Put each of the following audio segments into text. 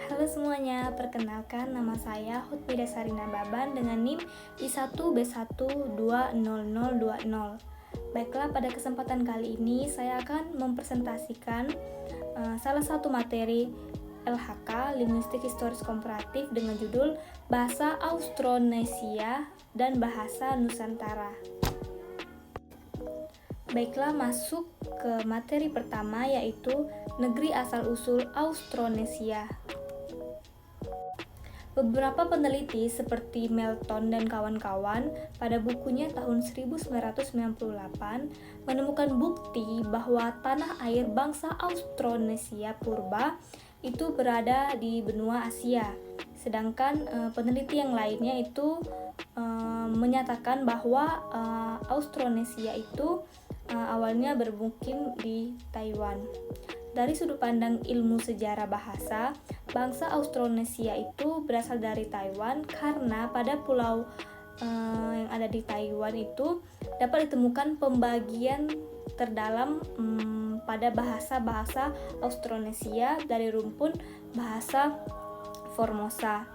Halo semuanya, perkenalkan nama saya Hutmida Sarina Baban dengan NIM I1B1 20020. Baiklah, pada kesempatan kali ini saya akan mempresentasikan salah satu materi LHK, Linguistik Historis Komparatif dengan judul Bahasa Austronesia dan Bahasa Nusantara. Baiklah, masuk ke materi pertama, yaitu negeri asal-usul Austronesia. Beberapa peneliti seperti Melton dan kawan-kawan pada bukunya tahun 1998 menemukan bukti bahwa tanah air bangsa Austronesia purba itu berada di benua Asia. Sedangkan peneliti yang lainnya itu menyatakan bahwa Austronesia itu awalnya bermukim di Taiwan. Dari sudut pandang ilmu sejarah bahasa, bangsa Austronesia itu berasal dari Taiwan karena pada pulau yang ada di Taiwan itu dapat ditemukan pembagian terdalam pada bahasa-bahasa Austronesia dari rumpun bahasa Formosa.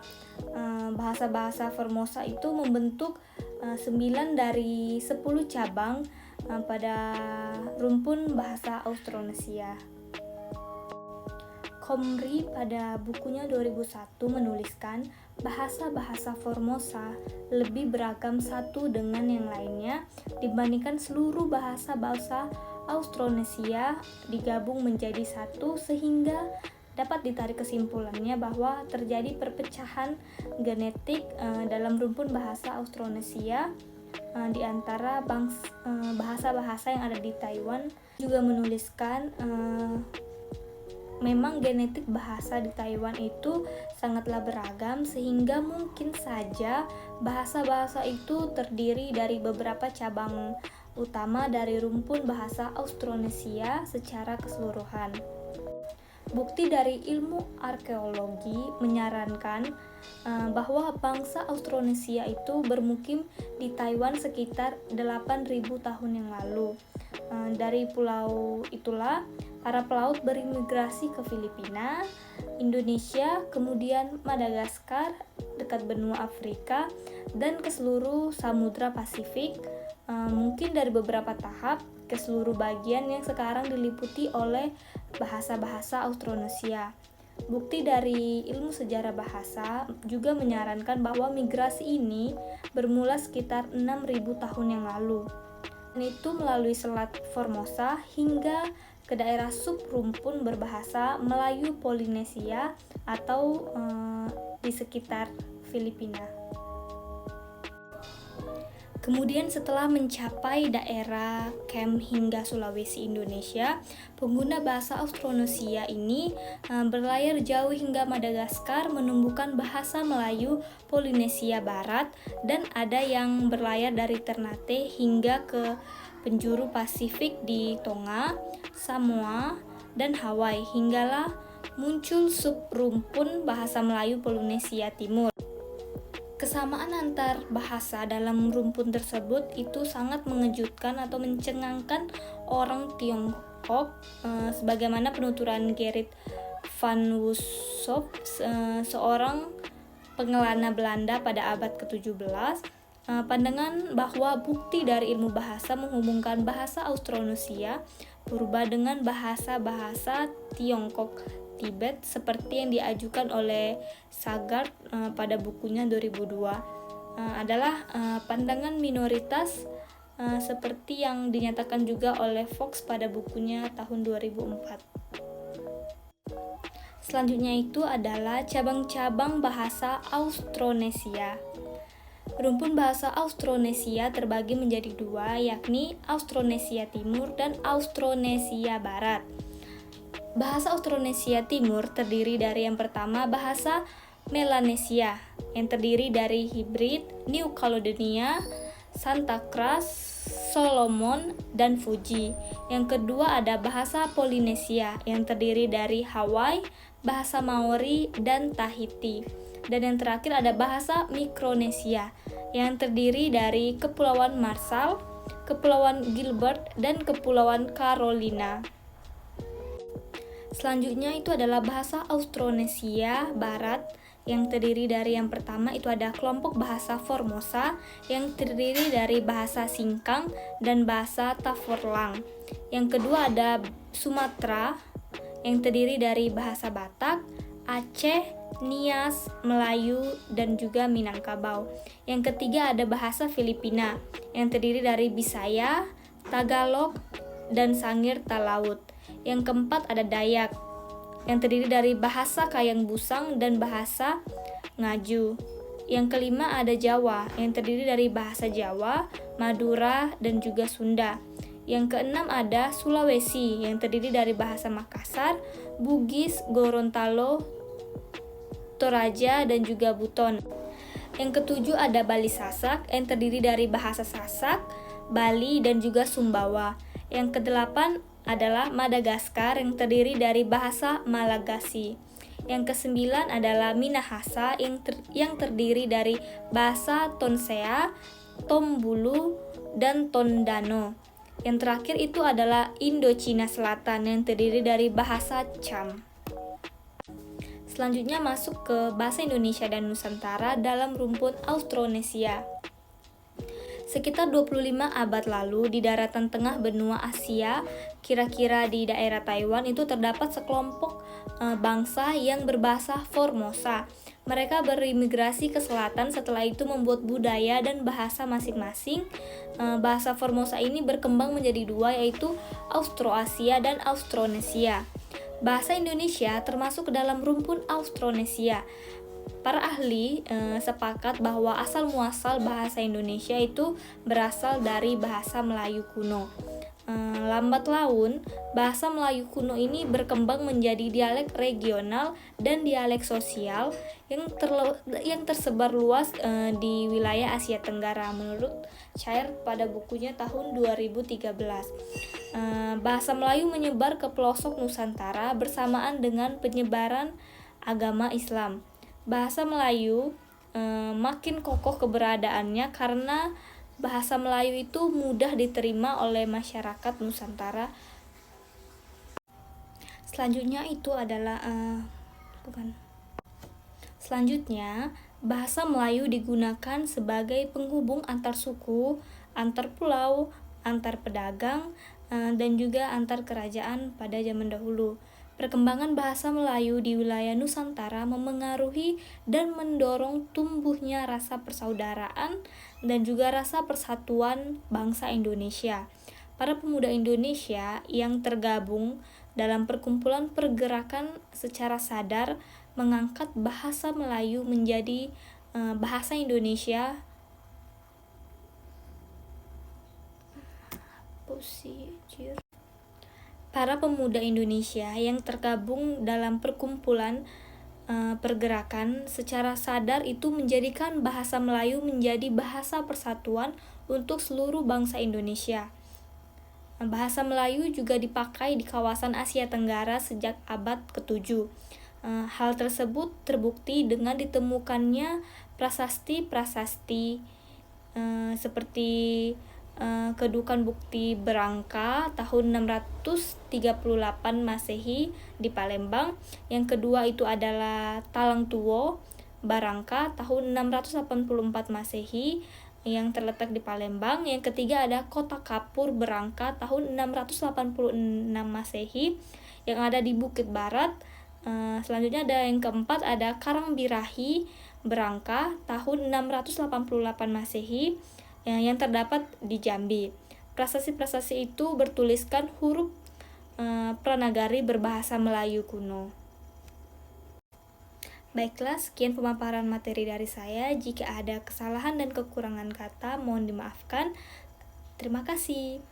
Bahasa-bahasa Formosa itu membentuk 9 dari 10 cabang pada rumpun bahasa Austronesia. Komri pada bukunya 2001 menuliskan bahasa-bahasa Formosa lebih beragam satu dengan yang lainnya dibandingkan seluruh bahasa-bahasa Austronesia digabung menjadi satu, sehingga dapat ditarik kesimpulannya bahwa terjadi perpecahan genetik dalam rumpun bahasa Austronesia di antara bahasa-bahasa yang ada di Taiwan. Juga menuliskan memang genetik bahasa di Taiwan itu sangatlah beragam, sehingga mungkin saja bahasa-bahasa itu terdiri dari beberapa cabang utama dari rumpun bahasa Austronesia secara keseluruhan. Bukti dari ilmu arkeologi menyarankan bahwa bangsa Austronesia itu bermukim di Taiwan sekitar 8.000 tahun yang lalu. Dari pulau itulah para pelaut berimigrasi ke Filipina, Indonesia, kemudian Madagaskar dekat benua Afrika, dan ke seluruh Samudra Pasifik, mungkin dari beberapa tahap ke seluruh bagian yang sekarang diliputi oleh bahasa-bahasa Austronesia. Bukti dari ilmu sejarah bahasa juga menyarankan bahwa migrasi ini bermula sekitar 6.000 tahun yang lalu, dan itu melalui Selat Formosa hingga ke daerah subrumpun berbahasa Melayu Polinesia atau di sekitar Filipina. Kemudian setelah mencapai daerah Kem hingga Sulawesi Indonesia, pengguna bahasa Austronesia ini berlayar jauh hingga Madagaskar menumbuhkan bahasa Melayu Polinesia Barat, dan ada yang berlayar dari Ternate hingga ke penjuru Pasifik di Tonga, Samoa, dan Hawaii, hinggalah muncul subrumpun bahasa Melayu Polinesia Timur. Kesamaan antar bahasa dalam rumpun tersebut itu sangat mengejutkan atau mencengangkan orang Tiongkok, sebagaimana penuturan Gerrit van Woeshoff, seorang pengelana Belanda pada abad ke-17. Pandangan bahwa bukti dari ilmu bahasa menghubungkan bahasa Austronesia purba dengan bahasa-bahasa Tiongkok Tibet seperti yang diajukan oleh Sagard pada bukunya 2002 adalah pandangan minoritas, seperti yang dinyatakan juga oleh Fox pada bukunya tahun 2004. Selanjutnya itu adalah cabang-cabang bahasa Austronesia. Rumpun bahasa Austronesia terbagi menjadi dua, yakni Austronesia Timur dan Austronesia Barat. Bahasa Austronesia Timur terdiri dari yang pertama bahasa Melanesia, yang terdiri dari hibrid New Caledonia, Santa Cruz, Solomon, dan Fuji. Yang kedua ada bahasa Polinesia, yang terdiri dari Hawaii, bahasa Maori, dan Tahiti. Dan yang terakhir ada bahasa Mikronesia, yang terdiri dari Kepulauan Marshall, Kepulauan Gilbert, dan Kepulauan Carolina. Selanjutnya itu adalah bahasa Austronesia Barat yang terdiri dari yang pertama itu ada kelompok bahasa Formosa yang terdiri dari bahasa Singkang dan bahasa Taforlang. Yang kedua ada Sumatera yang terdiri dari bahasa Batak, Aceh, Nias, Melayu, dan juga Minangkabau. Yang ketiga ada bahasa Filipina yang terdiri dari Bisaya, Tagalog, dan Sangir Talaut. Yang keempat ada Dayak yang terdiri dari bahasa Kayang Busang dan bahasa Ngaju. Yang kelima ada Jawa yang terdiri dari bahasa Jawa, Madura, dan juga Sunda. Yang keenam ada Sulawesi yang terdiri dari bahasa Makassar, Bugis, Gorontalo, Toraja, dan juga Buton. Yang ketujuh ada Bali Sasak yang terdiri dari bahasa Sasak, Bali, dan juga Sumbawa. Yang kedelapan adalah Madagaskar yang terdiri dari bahasa Malagasy. Yang kesembilan adalah Minahasa yang terdiri dari bahasa Tonsea, Tombulu, dan Tondano. Yang terakhir itu adalah Indochina Selatan yang terdiri dari bahasa Cham. Selanjutnya masuk ke bahasa Indonesia dan Nusantara dalam rumpun Austronesia. Sekitar 25 abad lalu di daratan tengah benua Asia, kira-kira di daerah Taiwan itu terdapat sekelompok bangsa yang berbahasa Formosa. Mereka berimigrasi ke selatan setelah itu membuat budaya dan bahasa masing-masing. Bahasa Formosa ini berkembang menjadi dua yaitu Austroasia dan Austronesia. Bahasa Indonesia termasuk ke dalam rumpun Austronesia. Para ahli sepakat bahwa asal-muasal bahasa Indonesia itu berasal dari bahasa Melayu kuno. Lambat laun, bahasa Melayu kuno ini berkembang menjadi dialek regional dan dialek sosial yang tersebar luas di wilayah Asia Tenggara menurut Chair pada bukunya tahun 2013. Bahasa Melayu menyebar ke pelosok Nusantara bersamaan dengan penyebaran agama Islam. Bahasa Melayu makin kokoh keberadaannya karena bahasa Melayu itu mudah diterima oleh masyarakat Nusantara. Selanjutnya itu adalah Selanjutnya, bahasa Melayu digunakan sebagai penghubung antar suku, antar pulau, antar pedagang, dan juga antar kerajaan pada zaman dahulu. Perkembangan bahasa Melayu di wilayah Nusantara memengaruhi dan mendorong tumbuhnya rasa persaudaraan dan juga rasa persatuan bangsa Indonesia. Para pemuda Indonesia yang tergabung dalam perkumpulan pergerakan secara sadar mengangkat bahasa Melayu menjadi bahasa Indonesia. Para pemuda Indonesia yang tergabung dalam perkumpulan pergerakan secara sadar itu menjadikan bahasa Melayu menjadi bahasa persatuan untuk seluruh bangsa Indonesia. Bahasa Melayu juga dipakai di kawasan Asia Tenggara sejak abad ke-7. Hal tersebut terbukti dengan ditemukannya prasasti-prasasti seperti kedudukan bukti Berangka tahun 638 Masehi di Palembang. Yang kedua itu adalah Talang Tuwo Barangka tahun 684 Masehi yang terletak di Palembang. Yang ketiga ada Kota Kapur Berangka tahun 686 Masehi yang ada di Bukit Barat. Selanjutnya ada yang keempat ada Karangbirahi Berangka tahun 688 Masehi yang terdapat di Jambi. Prasasti-prasasti itu bertuliskan huruf Pranagari berbahasa Melayu kuno. Baiklah, sekian pemaparan materi dari saya. Jika ada kesalahan dan kekurangan kata, mohon dimaafkan. Terima kasih.